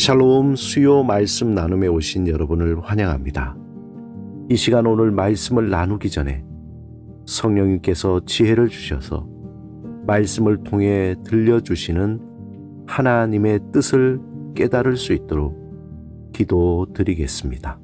샬롬 수요 말씀 나눔에 오신 여러분을 환영합니다. 이 시간 오늘 말씀을 나누기 전에 성령님께서 지혜를 주셔서 말씀을 통해 들려주시는 하나님의 뜻을 깨달을 수 있도록 기도드리겠습니다.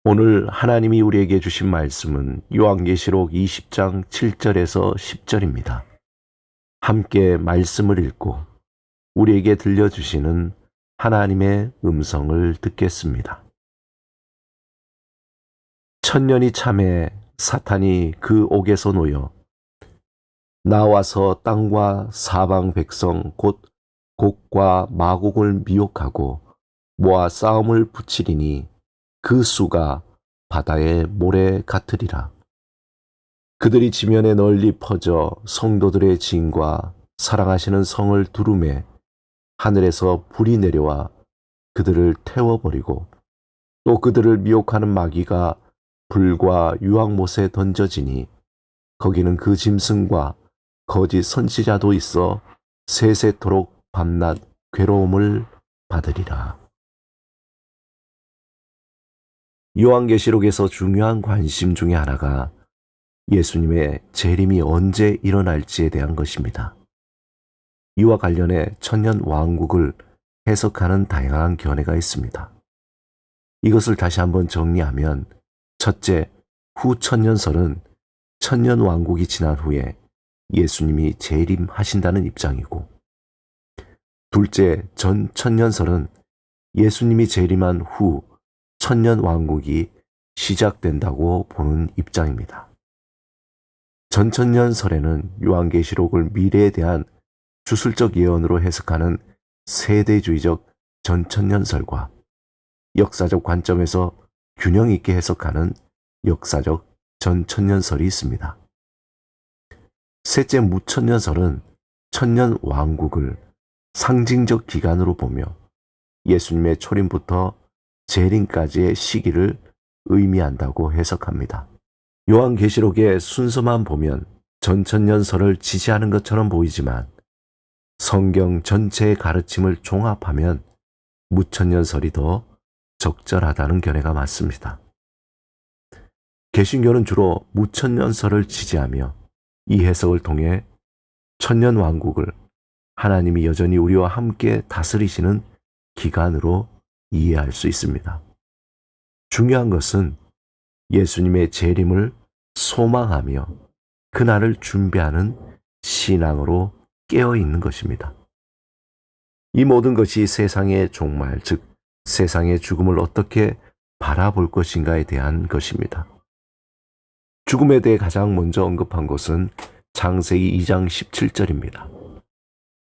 오늘 하나님이 우리에게 주신 말씀은 요한계시록 20장 7절에서 10절입니다. 함께 말씀을 읽고 우리에게 들려주시는 하나님의 음성을 듣겠습니다. 천년이 참에 사탄이 그 옥에서 놓여 나와서 땅과 사방 백성 곧 곡과 마곡을 미혹하고 모아 싸움을 붙이리니 그 수가 바다의 모래 같으리라. 그들이 지면에 널리 퍼져 성도들의 진과 사랑하시는 성을 두루매 하늘에서 불이 내려와 그들을 태워버리고 또 그들을 미혹하는 마귀가 불과 유황못에 던져지니 거기는 그 짐승과 거짓 선지자도 있어 세세토록 밤낮 괴로움을 받으리라. 요한계시록에서 중요한 관심 중에 하나가 예수님의 재림이 언제 일어날지에 대한 것입니다. 이와 관련해 천년 왕국을 해석하는 다양한 견해가 있습니다. 이것을 다시 한번 정리하면, 첫째, 후천년설은 천년 왕국이 지난 후에 예수님이 재림하신다는 입장이고, 둘째, 전천년설은 예수님이 재림한 후 천년 왕국이 시작된다고 보는 입장입니다. 전천년설에는 요한계시록을 미래에 대한 주술적 예언으로 해석하는 세대주의적 전천년설과 역사적 관점에서 균형 있게 해석하는 역사적 전천년설이 있습니다. 셋째, 무천년설은 천년 왕국을 상징적 기간으로 보며 예수님의 초림부터 재림까지의 시기를 의미한다고 해석합니다. 요한계시록의 순서만 보면 전천년설을 지지하는 것처럼 보이지만 성경 전체의 가르침을 종합하면 무천년설이 더 적절하다는 견해가 많습니다. 개신교는 주로 무천년설을 지지하며 이 해석을 통해 천년 왕국을 하나님이 여전히 우리와 함께 다스리시는 기간으로 이해할 수 있습니다. 중요한 것은 예수님의 재림을 소망하며 그날을 준비하는 신앙으로 깨어 있는 것입니다. 이 모든 것이 세상의 종말, 즉 세상의 죽음을 어떻게 바라볼 것인가에 대한 것입니다. 죽음에 대해 가장 먼저 언급한 것은 창세기 2장 17절입니다.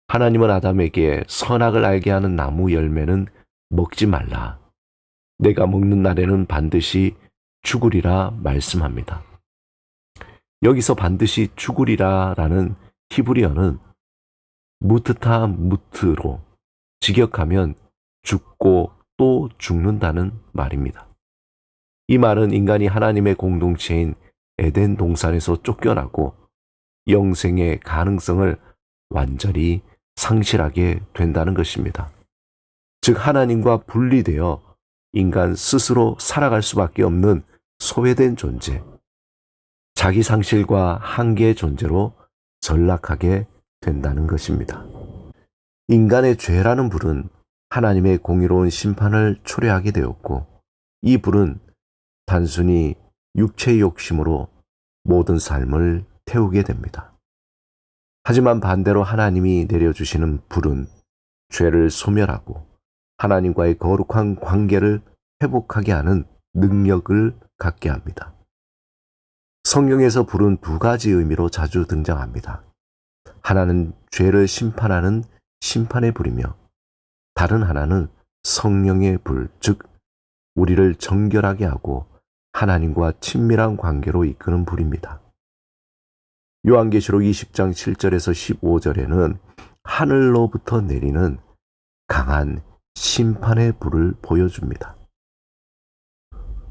하나님은 아담에게 선악을 알게 하는 나무 열매는 먹지 말라. 내가 먹는 날에는 반드시 죽으리라 말씀합니다. 여기서 반드시 죽으리라라는 히브리어는 무트타 무트로 직역하면 죽고 또 죽는다는 말입니다. 이 말은 인간이 하나님의 공동체인 에덴 동산에서 쫓겨나고 영생의 가능성을 완전히 상실하게 된다는 것입니다. 즉 하나님과 분리되어 인간 스스로 살아갈 수밖에 없는 소외된 존재, 자기 상실과 한계의 존재로 전락하게 된다는 것입니다. 인간의 죄라는 불은 하나님의 공의로운 심판을 초래하게 되었고, 이 불은 단순히 육체의 욕심으로 모든 삶을 태우게 됩니다. 하지만 반대로 하나님이 내려주시는 불은 죄를 소멸하고 하나님과의 거룩한 관계를 회복하게 하는 능력을 갖게 합니다. 성경에서 불은 두 가지 의미로 자주 등장합니다. 하나는 죄를 심판하는 심판의 불이며, 다른 하나는 성령의 불, 즉 우리를 정결하게 하고 하나님과 친밀한 관계로 이끄는 불입니다. 요한계시록 20장 7절에서 15절에는 하늘로부터 내리는 강한 심판의 불을 보여줍니다.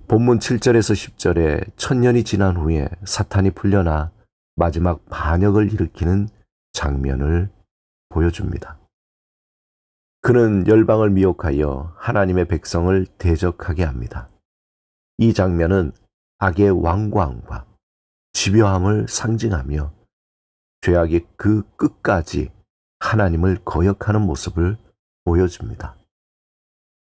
본문 7절에서 10절에 천년이 지난 후에 사탄이 풀려나 마지막 반역을 일으키는 장면을 보여줍니다. 그는 열방을 미혹하여 하나님의 백성을 대적하게 합니다. 이 장면은 악의 완고함과 집요함을 상징하며 죄악이 그 끝까지 하나님을 거역하는 모습을 보여줍니다.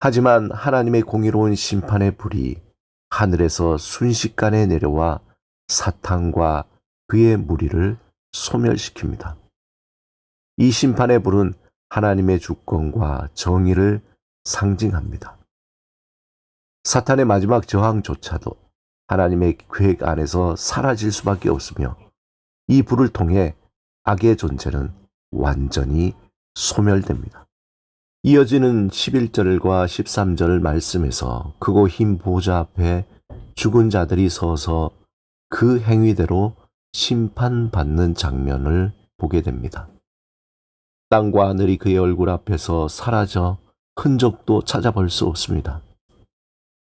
하지만 하나님의 공의로운 심판의 불이 하늘에서 순식간에 내려와 사탄과 그의 무리를 소멸시킵니다. 이 심판의 불은 하나님의 주권과 정의를 상징합니다. 사탄의 마지막 저항조차도 하나님의 계획 안에서 사라질 수밖에 없으며, 이 불을 통해 악의 존재는 완전히 소멸됩니다. 이어지는 11절과 13절 말씀에서 크고 흰 보좌 앞에 죽은 자들이 서서 그 행위대로 심판받는 장면을 보게 됩니다. 땅과 하늘이 그의 얼굴 앞에서 사라져 흔적도 찾아볼 수 없습니다.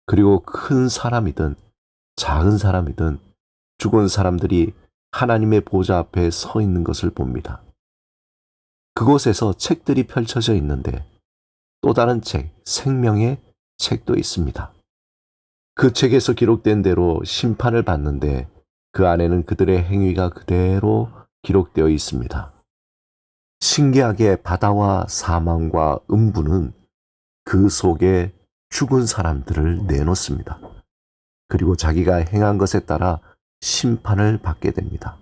그리고 큰 사람이든 작은 사람이든 죽은 사람들이 하나님의 보좌 앞에 서 있는 것을 봅니다. 그곳에서 책들이 펼쳐져 있는데 또 다른 책, 생명의 책도 있습니다. 그 책에서 기록된 대로 심판을 받는데 그 안에는 그들의 행위가 그대로 기록되어 있습니다. 신기하게 바다와 사망과 음부는 그 속에 죽은 사람들을 내놓습니다. 그리고 자기가 행한 것에 따라 심판을 받게 됩니다.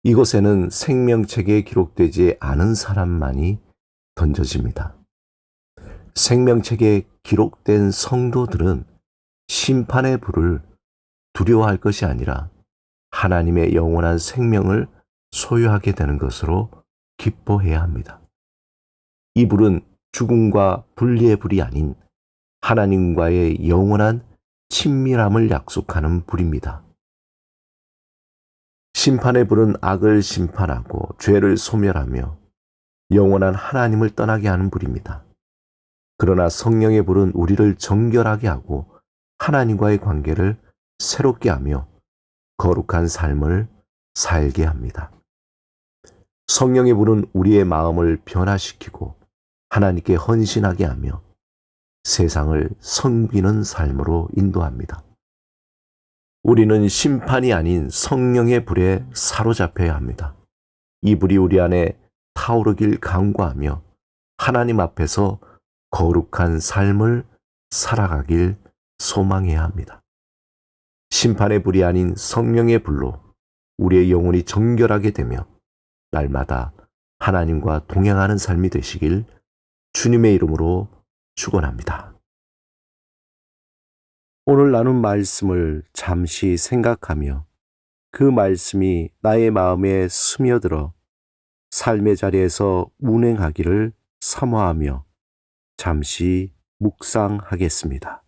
이곳에는 생명책에 기록되지 않은 사람만이 던져집니다. 생명책에 기록된 성도들은 심판의 불을 두려워할 것이 아니라 하나님의 영원한 생명을 소유하게 되는 것으로 기뻐해야 합니다. 이 불은 죽음과 분리의 불이 아닌 하나님과의 영원한 친밀함을 약속하는 불입니다. 심판의 불은 악을 심판하고 죄를 소멸하며 영원한 하나님을 떠나게 하는 불입니다. 그러나 성령의 불은 우리를 정결하게 하고 하나님과의 관계를 새롭게 하며 거룩한 삶을 살게 합니다. 성령의 불은 우리의 마음을 변화시키고 하나님께 헌신하게 하며 세상을 섬기는 삶으로 인도합니다. 우리는 심판이 아닌 성령의 불에 사로잡혀야 합니다. 이 불이 우리 안에 타오르길 간구하며 하나님 앞에서 거룩한 삶을 살아가길 소망해야 합니다. 심판의 불이 아닌 성령의 불로 우리의 영혼이 정결하게 되며 날마다 하나님과 동행하는 삶이 되시길 주님의 이름으로 축원합니다. 오늘 나눈 말씀을 잠시 생각하며 그 말씀이 나의 마음에 스며들어 삶의 자리에서 운행하기를 사모하며 잠시 묵상하겠습니다.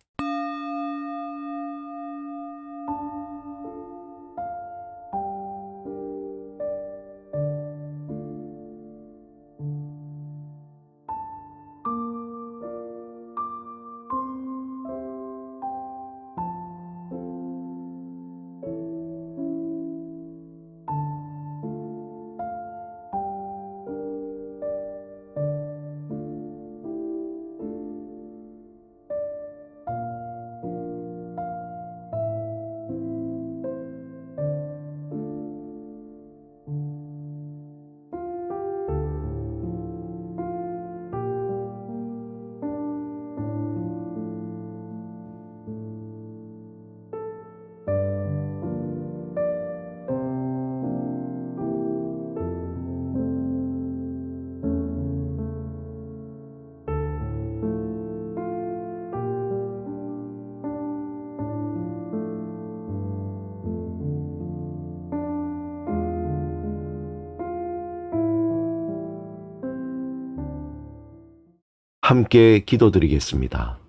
함께 기도드리겠습니다.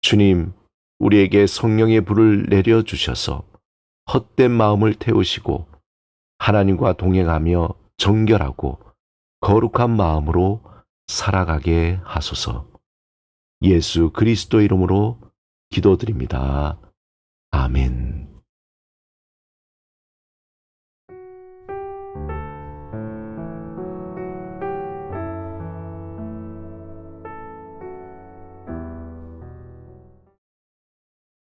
주님, 우리에게 성령의 불을 내려주셔서 헛된 마음을 태우시고 하나님과 동행하며 정결하고 거룩한 마음으로 살아가게 하소서. 예수 그리스도 이름으로 기도드립니다. 아멘.